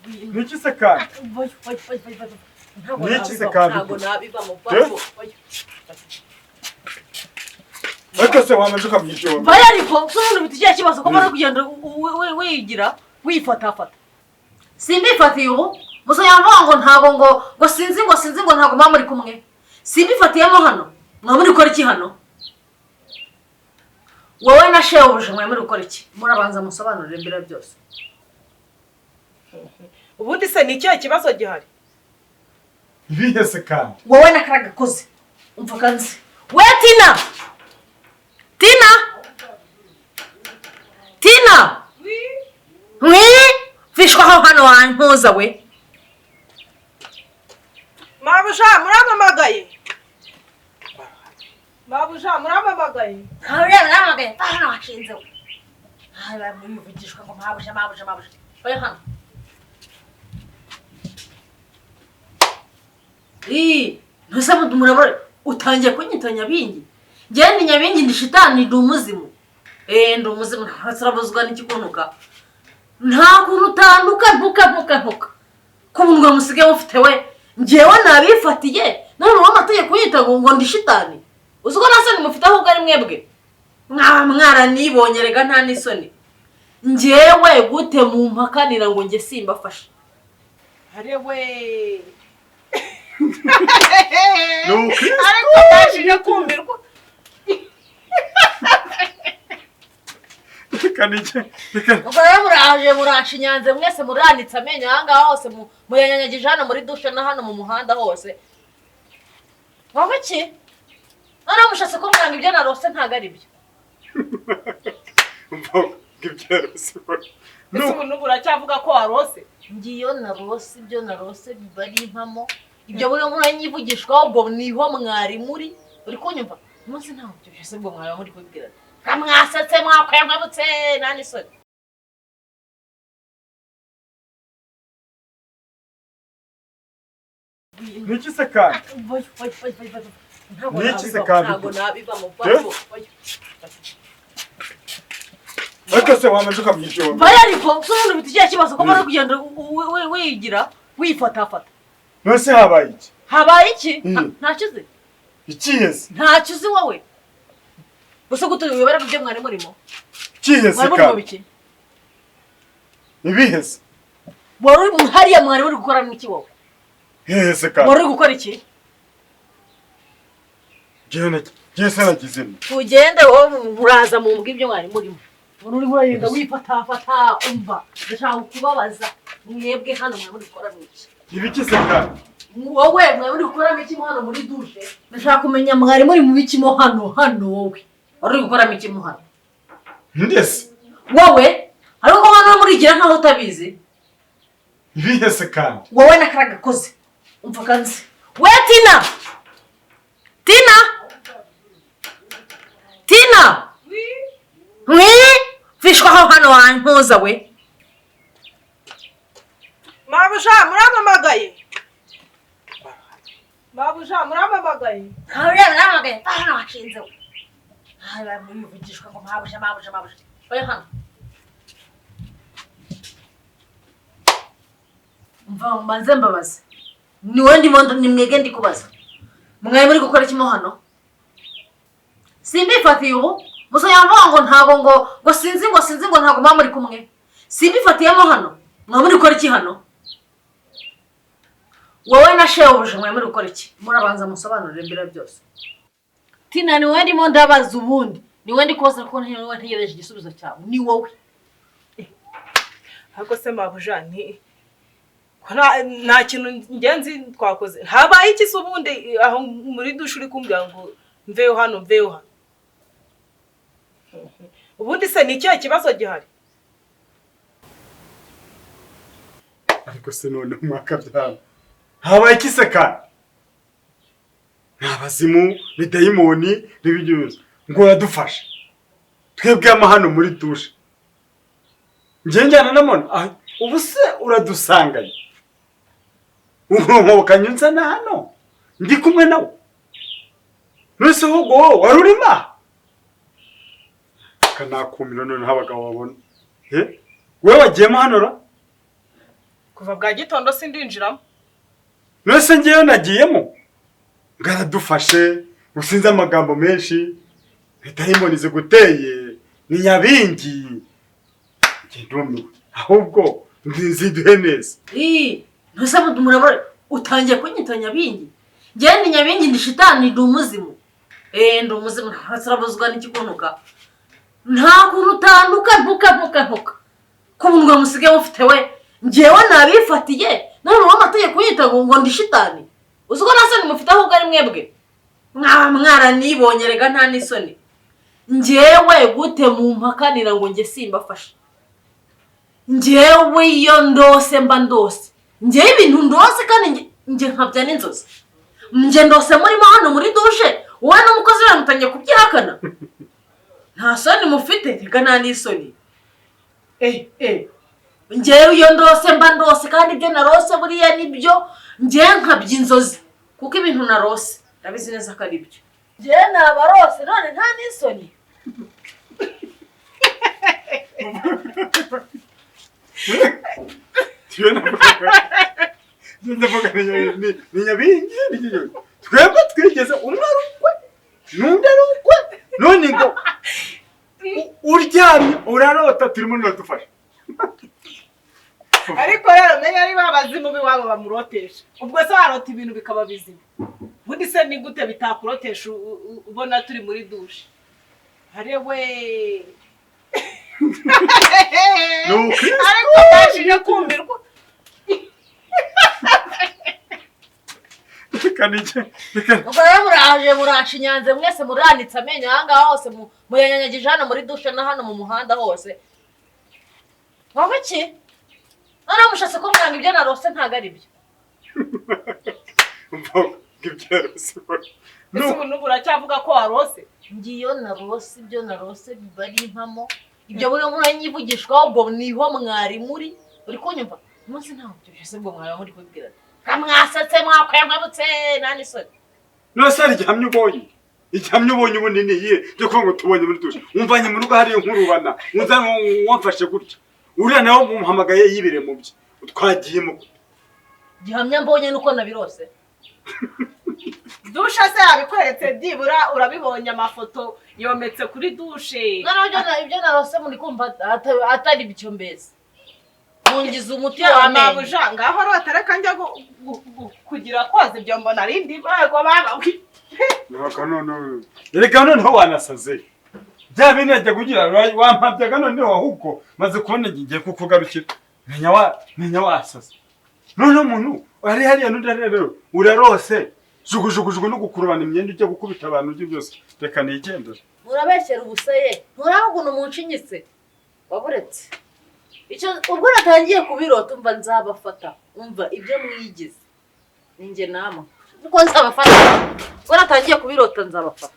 Niki se kandi? Niki se kandi? Ntabwo nabiva mu bwato. Ariko se wamaze ukamwishyura. Bari ariko sono bitije kibazo ko bari kugenda wigira wifatafata. Simbifatiye ubu. Muso yamvuga ngo ntago ngo sinzi ngo ntago mama muri kumwe. Simbifatiyemo hano. Mwamuri gukora iki hano? Wowe na shebuja mwamuri gukora iki? Murabanza musobanurire mbere byose. Ubundi se ni cyo kibazo gihari? Ibihe se kandi? Wowe nakagakoze. Umva kanzi. We Tina! Tina! Tina! Oui? Fishwa hano wantuza we. Mabuja muramamagaye. Mabuja muramamagaye. Muramamagaye. Hano washinze we. Haba muyivugishwa ngo mabuja. Oya hano. Ntusabu murabore utangiye kunyita nyabingi. Njye ni nyabingi ndi shitani ndi umuzimu. Ndi umuzimu ntasarabuzwa n'ikikunuka. Nta kuntu utanduka ntuka. Ko bunwa musige mufite we. Njyewe nabifatiye. None wamategeko kuyita ngo ndi shitani. Uzuko nasani mufite ahubwo ari mwebwe. Mwara nibonye rega nta nisoni. Njyewe gute mu mpakanira ngo nge simbafashe. Arewe. Ariko ndashije kumbirwa. Kanike. Ubwo murashinyanze mwese muranitse amenyo hanga hose muyanyanyagije hano muri duche na hano mu muhanda hose. Wabiki? None mushatse ko mwanga ibyo narose ntago ari byo. Ngibyarose. Nubu uracyavuga ko warose? Ngiyo narose ibyo narose bibari impamo. Ibyo buri muranyivugishwa ubwo niho mwari muri uri kunyumva. Umunsi ntaho byo byose bwo mwaba muri kubwira. Kamwasetse mwakwemwebutse nani soni. Niki se kandi? Niki se kandi? Ntabwo nabiva mu bwato. Ariko se wamaze ukamwishyura. Bari ariko sono bitije kibazo ko bari kugenda wigira wifatafata. Nose habaye iki? Habaye iki? Ntakize. Ikiyese. Ntakize wowe. Gusa guto wibara byo mwari murimo. Ikiyese kandi. Ibihese. Wari muhariya mwari uri gukora n'iki wowe? Hese kandi. Wari gukora iki? Jese nagize. Tugende wowe muraza mu mbwa ibyo mwari murimo. Uri murayenda wifatafata umva. Ndashaka kubabaza mwebwe hano mwari muri gukora n'iki? Ibiki se kandi? Wowe mwari muri gukora n'iki hano muri duche? Ndashaka kumenya mwari muri mu bikimo hano wowe. Wari gukora n'iki hano? Ndese. Wowe ariko hano muri gira nkaho utabizi. Ibihese kandi. Wowe nakaragakoze. Umva kanzi. We Tina! Tina! Oui? Fishwa hano wantuza we. Mabuja muramamagaye. Mabuja muramamagaye. Muramamagaye. Hano washinze we. Haba muyivugishwa ngo mabuja. Oya hano. Umva mbanze mbabaza. Niwe ndimo nimwege ndi kubaza. Mwaye muri gukora iki hano? Simbifatiye ubu. Muso yamvuga ngo ntago ngo sinzi ngo ntago mama muri kumwe. Simbifatiyemo hano. Mwamuri gukora iki hano? Wowe na shebuja mwamuri gukora iki? Murabanza musobanurire mbere byose. Tina niwe ndimo ndabaza ubundi. Niwe ndi koza ko ntegereje igisubizo cyawe. Ni wowe. Ariko se Mabuja nta kintu ngenzi twakoze. Habaye iki se ubundi aho muri duche uri kumbwira ngo mveyo hano. Ubundi se ni cyo kibazo gihari? Ariko se none umwaka byaba. Habaye iki se kandi? Nabazimu bidayimoni nibinyuze. Ngo radufashe. Twebwe amahano muri duche. Njyana namona ubu se uradusanganye. Kanyunza na hano ndi kumwe nawe. Nose ahubwo warurima. Kanakumira none habagabo babona. Wewe wagiyemo hano ra? kuva bwa gitondo sindinjiramo. Nose ngeyo nagiyemo ngaradufashe usinze amagambo menshi dayimoni ziguteye ni nyabingi ndumiwe ahubwo nziduhe neza. Ntose murabura utangiye kunyita nyabingi. Njye ni nyabingi ndi shitani ndi umuzimu. Ndi umuzimu ntasarabuzwa n'ikikunuka. Nta kuntu utanduka ntuka. Ko umuntu musige mufite we. Njyewe nabifatiye none wamategeko yita ngo ndi shitani. Uziko nasoni mufite ahubwo ari mwebwe. Mwara nibonye rega nta nisoni. Njyewe gute mu mpakanira ngo nge simbafashe. Njyewe iyo ndose mba ndose. Njyewe ibintu ndose kandi nge nkabya n'inzozi. Nge ndose murimo hano muri duche. Wowe n'umukozi we mutangiye kubyihakana. Nta soni mufite rega nta nisoni. Njyewe iyo ndose mba ndose kandi ibyo narose buriya nibyo njye nkabya inzozi. Kuko ibintu narose ndabizi neza ko ari byo. Njyewe nabarose none nta nisoni. Ni nyabingi twebwe twigeze umwe arukwe n'undi arukwe none ngo uryamye urarota turimo nuradufasha. Ariko rero menya ari babazimu biwabo bamurotesha. Ubwo se warota ibintu bikaba bizima. Bundi se ni gute bitakurotesha ubona turi muri duche. Arewe. Ariko bashije kumbirwa. Ubwo rero muraje murashinyanze mwese muranitse amenyo ahangaha hose muyanyanyagije hano muri duche na hano mu muhanda hose. Wowe ki? None mushatse ko mwanga ibyo narose ntago ari byo. Nubu uracyavuga ko warose? Ngiyo narose ibyo narose bari impamo. Ibyo buri muranyivugishwa ubwo niho mwari muri. Uri kunyumva? Umunsi ntaho byose ubwo mwari muri kubwira. Kamwasatse mwakwemabutse nani soni. Nose ari igihamye ubonye ubunini ye byo kuvuga ngo tubonye muri duche. Umvanye mu rugo hari inkurubana. Unzana wamfashe gutya. Uriya nawe umuhamagaye yibire mu bye. Twagiyemo. Gihamya mbonye nuko nabirose. Duche se yabikweretse dibura urabibonye amafoto yometse kuri duche. None ibyo narose muri kumva atari bicyo mbese. Mungize umuti wa mabuja ngaho rotareka njya kugira koze ibyo mbona rindi bago baba. Reka noneho wanasaze. Bya bine ajya kugira wampabyaga noneho ahubwo maze kubona ngiye kukugarukira. Menya wasaze. None umuntu ari hariya n'undi rero urarose jugujugujugu no gukurubana imyenda ujya gukubita abantu byo byose. Reka nigendere. Urabeshyera ubusaye. Nturahuguno munshinyitse. Waburetse. Icyo ubwo natangiye kubirota umva nzabafata. Umva ibyo mwigize. Ninjye nama. Uko nzabafata. Ubwo natangiye kubirota nzabafata.